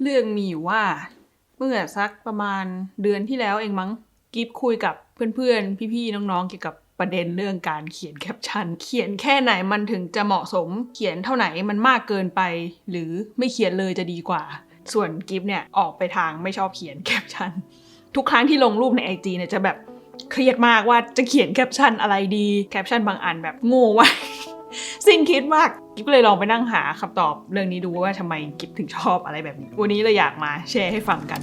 เรื่องมีอยู่ว่าเมื่อสักประมาณเดือนที่แล้วเองมั้งกิฟคุยกับเพื่อนๆพี่ๆน้องๆเกี่ยวกับประเด็นเรื่องการเขียนแคปชั่นเขียนแค่ไหนมันถึงจะเหมาะสมเขียนเท่าไหนมันมากเกินไปหรือไม่เขียนเลยจะดีกว่าส่วนกิฟเนี่ยออกไปทางไม่ชอบเขียนแคปชั่นทุกครั้งที่ลงรูปใน IG เนี่ยจะแบบเครียดมากว่าจะเขียนแคปชั่นอะไรดีแคปชั่นบางอันแบบโง่ว่ะ สิ้นคิดมากกิ๊บเลยลองไปนั่งหาคำตอบเรื่องนี้ดูว่าทำไมกิ๊บถึงชอบอะไรแบบนี้วันนี้เลยอยากมาแชร์ให้ฟังกัน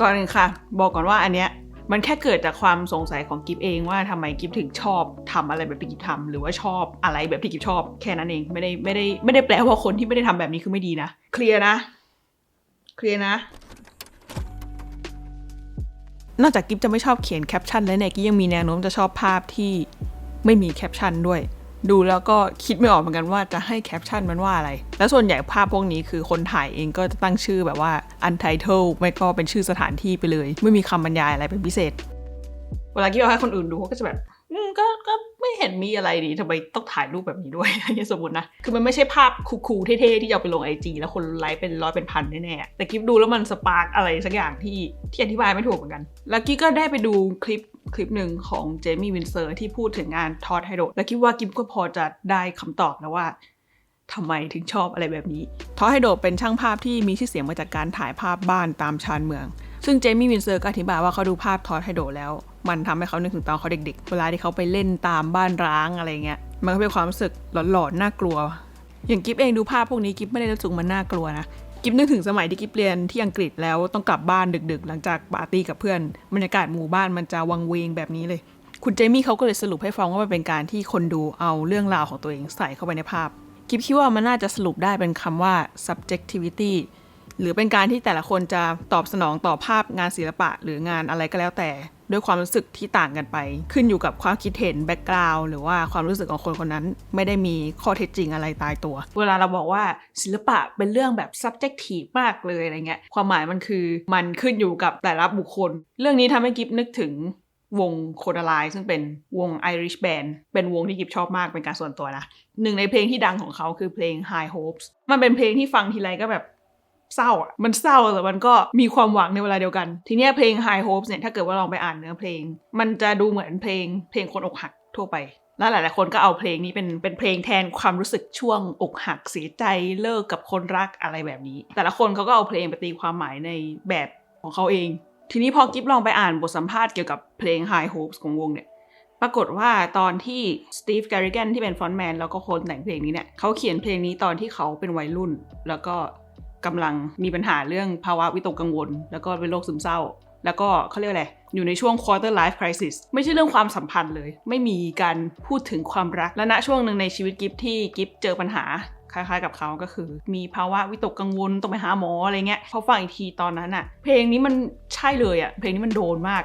ก่อนอื่นค่ะบอกก่อนว่าอันเนี้ยมันแค่เกิดจากความสงสัยของกิ๊บเองว่าทำไมกิ๊บถึงชอบทำอะไรแบบที่กิ๊บทำหรือว่าชอบอะไรแบบที่กิ๊บชอบแค่นั้นเองไม่ได้แปลว่าคนที่ไม่ได้ทำแบบนี้คือไม่ดีนะเคลียร์นะนอกจากกิ๊บจะไม่ชอบเขียนแคปชั่นแล้วเนี่ยกิ๊บยังมีแนวโน้มจะชอบภาพที่ไม่มีแคปชั่นด้วยดูแล้วก็คิดไม่ออกเหมือนกันว่าจะให้แคปชั่นมันว่าอะไรแล้วส่วนใหญ่ภาพพวกนี้คือคนถ่ายเองก็จะตั้งชื่อแบบว่า untitled ไม่ก็เป็นชื่อสถานที่ไปเลยไม่มีคำบรรยายอะไรเป็นพิเศษเวลากิ๊บเอาให้คนอื่นดูเขาก็จะแบบก็ไม่เห็นมีอะไรดีทำไมต้องถ่ายรูปแบบนี้ด้วยอย่างสมมตินะคือมันไม่ใช่ภาพคูลๆเท่ๆที่จะเอาไปลง IG แล้วคนไลค์เป็นร้อยเป็นพันแน่ๆแต่กิ๊บดูแล้วมันสปาร์กอะไรสักอย่างที่อธิบายไม่ถูกเหมือนกันแล้วกิ๊บก็ได้ไปดูคลิปหนึ่งของเจมี่วินเซอร์ที่พูดถึงงานทอดไฮโดแล้วคิดว่ากิ๊บก็พอจะได้คำตอบแล้วว่าทำไมถึงชอบอะไรแบบนี้ทอดไฮโดเป็นช่างภาพที่มีชื่อเสียงมาจากการถ่ายภาพบ้านตามชานเมืองซึ่งเจมี่วินเซอร์ก็อธิบายว่าเขาดูภาพทอดไฮโดแล้วมันทำให้เขานึกถึงตอนเขาเด็กๆเวลาที่เขาไปเล่นตามบ้านร้างอะไรเงี้ยมันก็เป็นความรู้สึกหลอนๆน่ากลัวอย่างกิ๊บเองดูภาพพวกนี้กิ๊บไม่ได้รู้สึกมันน่ากลัวนะกิ๊บนึกถึงสมัยที่กิ๊บเรียนที่อังกฤษแล้วต้องกลับบ้านดึกๆหลังจากปาร์ตี้กับเพื่อนบรรยากาศหมู่บ้านมันจะวังเวงแบบนี้เลยคุณเจมี่เขาก็เลยสรุปให้ฟังว่ามันเป็นการที่คนดูเอาเรื่องราวของตัวเองใส่เข้าไปในภาพกิ๊บคิดว่ามันน่าจะสรุปได้เป็นคำว่า subjectivity หรือเป็นการที่แต่ละคนจะตอบสนองต่อภาพงานศิลปะหรืองานอะไรก็แล้วแต่ด้วยความรู้สึกที่ต่างกันไปขึ้นอยู่กับความคิดเห็นแบ็กกราวด์หรือว่าความรู้สึกของคนคนนั้นไม่ได้มีข้อเท็จจริงอะไรตายตัวเวลาเราบอกว่าศิลปะเป็นเรื่องแบบ subjective มากเลยอะไรเงี้ยความหมายมันคือมันขึ้นอยู่กับแต่ละบุคคลเรื่องนี้ทำให้กิ๊บนึกถึงวงโคดาไลซึ่งเป็นวง Irish Band เป็นวงที่กิ๊บชอบมากเป็นการส่วนตัวนะหนึ่งในเพลงที่ดังของเขาคือเพลง High Hopes มันเป็นเพลงที่ฟังทีไรก็แบบเศร้าอ่ะมันเศร้าแต่มันก็มีความหวังในเวลาเดียวกันทีเนี้ยเพลง High Hopes เนี่ยถ้าเกิดว่าลองไปอ่านเนื้อเพลงมันจะดูเหมือนเพลงคนอกหักทั่วไปแล้วหลายๆคนก็เอาเพลงนี้เป็นเพลงแทนความรู้สึกช่วงอกหักเสียใจเลิกกับคนรักอะไรแบบนี้แต่ละคนเขาก็เอาเพลงไปตีความหมายในแบบของเขาเองทีนี้พอกิ๊บลองไปอ่านบทสัมภาษณ์เกี่ยวกับเพลง High Hopes ของวงเนี่ยปรากฏว่าตอนที่สตีฟ แกริแกนที่เป็นฟรอนต์แมนแล้วก็คนแต่งเพลงนี้เนี่ยเขาเขียนเพลงนี้ตอนที่เขาเป็นวัยรุ่นแล้วก็กำลังมีปัญหาเรื่องภาวะวิตกกังวลแล้วก็เป็นโรคซึมเศร้าแล้วก็เขาเรียกอะไรอยู่ในช่วง quarter life crisis ไม่ใช่เรื่องความสัมพันธ์เลยไม่มีการพูดถึงความรักและณช่วงหนึ่งในชีวิตกิฟที่กิฟเจอปัญหาคล้ายๆกับเขาก็คือมีภาวะวิตกกังวลต้องไปหาหมออะไรเงี้ยพอฟังอีกทีตอนนั้นอะเพลงนี้มันใช่เลยอะเพลงนี้มันโดนมาก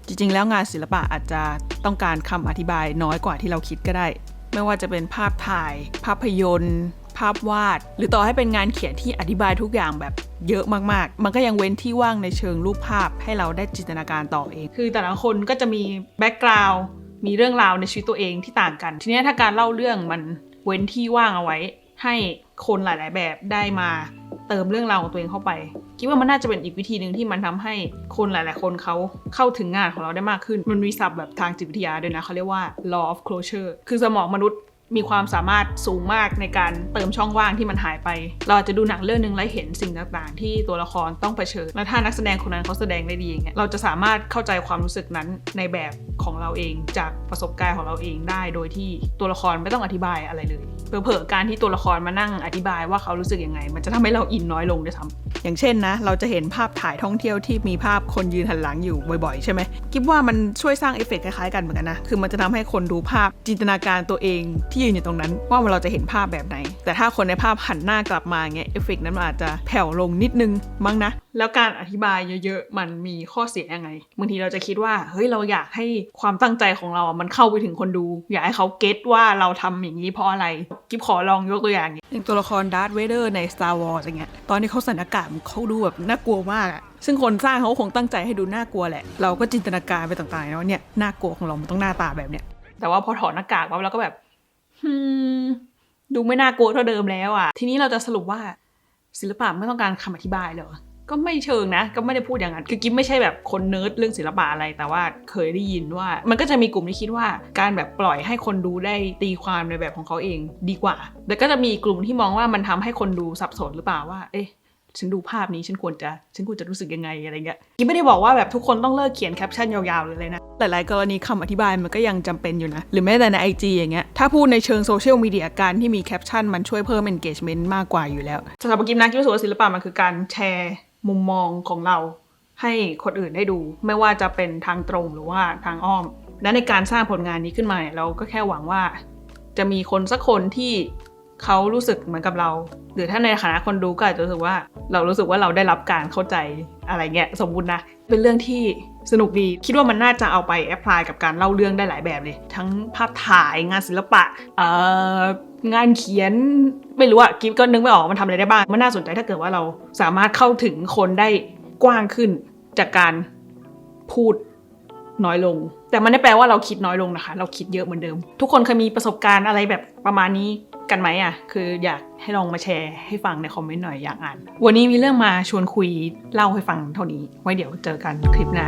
จริงๆแล้วงานศิลปะอาจจะต้องการคำอธิบายน้อยกว่าที่เราคิดก็ได้ไม่ว่าจะเป็นภาพถ่ายภาพยนตร์ภาพวาดหรือต่อให้เป็นงานเขียนที่อธิบายทุกอย่างแบบเยอะมากๆมันก็ยังเว้นที่ว่างในเชิงรูปภาพให้เราได้จินตนาการต่อเองคือแต่ละคนก็จะมีแบ็กกราวด์มีเรื่องราวในชีวิตตัวเองที่ต่างกันทีนี้ถ้าการเล่าเรื่องมันเว้นที่ว่างเอาไว้ให้คนหลายๆแบบได้มาเติมเรื่องราวของตัวเองเข้าไปคิดว่ามันน่าจะเป็นอีกวิธีหนึ่งที่มันทำให้คนหลายๆคนเขาเข้าถึงงานของเราได้มากขึ้นมันมีศัพท์แบบทางจิตวิทยาด้วยนะเขาเรียกว่า law of closure คือสมองมนุษย์มีความสามารถสูงมากในการเติมช่องว่างที่มันหายไปเราอาจจะดูหนังเรื่องนึงแล้วเห็นสิ่งต่างๆที่ตัวละครต้องเผชิญและถ้านักแสดงคนนั้นเขาแสดงได้ดีอย่างเงี้ยเราจะสามารถเข้าใจความรู้สึกนั้นในแบบของเราเองจากประสบการณ์ของเราเองได้โดยที่ตัวละครไม่ต้องอธิบายอะไรเลยเผลอๆการที่ตัวละครมานั่งอธิบายว่าเขารู้สึกยังไงมันจะทำให้เราอินน้อยลงด้วยซ้ำอย่างเช่นนะเราจะเห็นภาพถ่ายท่องเที่ยวที่มีภาพคนยืนหันหลังอยู่บ่อยๆใช่ไหมคิดว่ามันช่วยสร้างเอฟเฟกต์คล้ายๆกันเหมือนกันนะคือมันจะทำให้คนดูภาพจินตนาการตัวเองที่ยืนอยู่ตรงนั้นว่าเราจะเห็นภาพแบบไหนแต่ถ้าคนในภาพหันหน้ากลับมาเงี้ยเอฟเฟกต์นั้นมันอาจจะแผ่วลงนิดนึงมั้งนะแล้วการอธิบายเยอะๆมันมีข้อเสียยังไงบางทีเราจะคิดว่าเฮ้ยเราอยากให้ความตั้งใจของเรามันเข้าไปถึงคนดูอยากให้เขาเก็ตว่าเราทำอย่างนี้เพราะอะไรกิ๊บขอลองยกตัวอย่างอย่างตัวละครดาร์ธเวเดอร์ใน Star Wars อย่างเงี้ยตอนที่เขาใส่หน้ากากเขาดูแบบน่ากลัวมากอะ ซึ่งคนสร้างเขาคงตั้งใจให้ดูน่ากลัวแหละเราก็จินตนาการไปต่างๆแล้วเนี่ยน่ากลัวของเรามันต้องหน้าตาแบบเนี้ยแต่ว่าพอถอดหน้ากากปั๊บเราก็แบบดูไม่น่ากลัวเท่าเดิมแล้วอ่ะทีนี้เราจะสรุปว่าศิลปะไม่ต้องการคำอธิบายเหรอก็ไม่เชิงนะก็ไม่ได้พูดอย่างนั้นคือกิ๊บไม่ใช่แบบคนเนิร์ดเรื่องศิลปะอะไรแต่ว่าเคยได้ยินว่ามันก็จะมีกลุ่มที่คิดว่าการแบบปล่อยให้คนดูได้ตีความในแบบของเขาเองดีกว่าแต่ก็จะมีกลุ่มที่มองว่ามันทำให้คนดูสับสนหรือเปล่าว่าฉันดูภาพนี้ฉันควรจะรู้สึกยังไงอะไรเงี้ยกิ๊บไม่ได้บอกว่าแบบทุกคนต้องเลิกเขียนแคปชั่นยาวๆเลยนะหลายๆกรณีคำอธิบายมันก็ยังจำเป็นอยู่นะหรือแม้แต่ใน IG อย่างเงี้ยถ้าพูดในเชิงโซเชียลมีเดียการที่มีแคปชั่นมันช่วยเพิ่ม engagement มากกว่าอยู่แล้วสำหรับกิ๊บนะกิ๊บรู้สึกว่าศิลปะมันคือการแชร์มุมมองของเราให้คนอื่นได้ดูไม่ว่าจะเป็นทางตรงหรือว่าทางอ้อมและในการสร้างผลงานนี้ขึ้นมาเราก็แค่หวังว่าจะมีคนสักคนที่เขารู้สึกเหมือนกับเราหรือถ้าในฐานะคนดูก็อาจจะรู้สึกว่าเราได้รับการเข้าใจอะไรเงี้ยสมมุตินะเป็นเรื่องที่สนุกดีคิดว่ามันน่าจะเอาไปแอพพลายกับการเล่าเรื่องได้หลายแบบเลยทั้งภาพถ่ายงานศิลปะงานเขียนไม่รู้อะกิ๊บก็นึกไม่ออกมันทำอะไรได้บ้างมันน่าสนใจถ้าเกิดว่าเราสามารถเข้าถึงคนได้กว้างขึ้นจากการพูดน้อยลงแต่มันไม่แปลว่าเราคิดน้อยลงนะคะเราคิดเยอะเหมือนเดิมทุกคนเคยมีประสบการณ์อะไรแบบประมาณนี้กันไหมอ่ะคืออยากให้ลองมาแชร์ให้ฟังในคอมเมนต์หน่อยอยากอ่านวันนี้มีเรื่องมาชวนคุยเล่าให้ฟังเท่านี้ไว้เดี๋ยวเจอกันคลิปหน้า